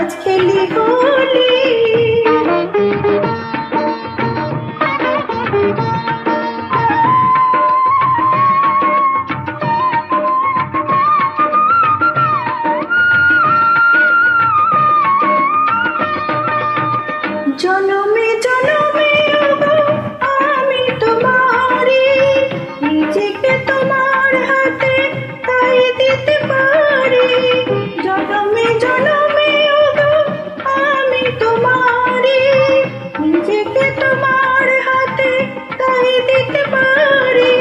আজ খেলি হোলি। জনমে জনমে আমি তোমারই, নিজেকে তোমার হাতে তাই দিতে পারি। জনমে জনমে আমি তোমারই, নিজেকে তোমার হাতে তাই দিতে পারি।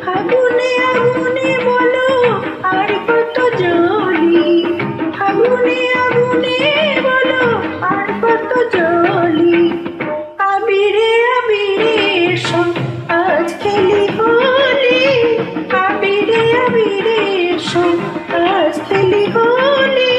ফাগুনে আগুনে বলো আর কত জলি, ফাগুনে আগুনে বলো আর কত জলি। আবিরে আবিরে এসো আজ খেলি হোলি, আবিরে আবিরে এসো আজ খেলি হোলি।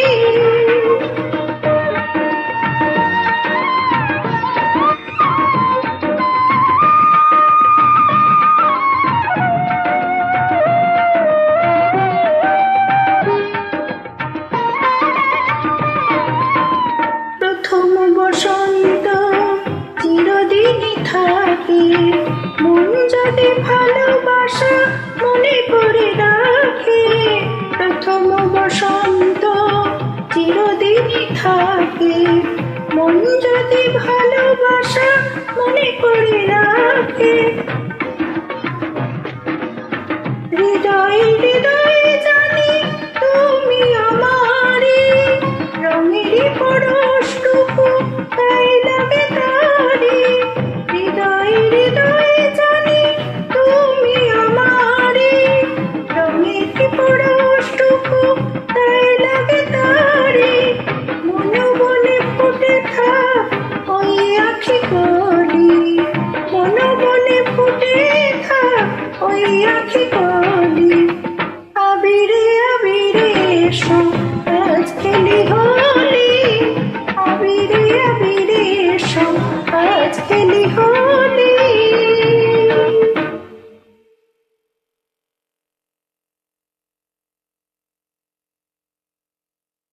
প্রথম বসন্ত চিরদিনই থাকে, মন যদি ভালোবাসা মনে করে রাখে। প্রথম বসন্ত চিরদিনই থাকে, মন যদি ভালোবাসা মনে করে রাখে। হৃদয়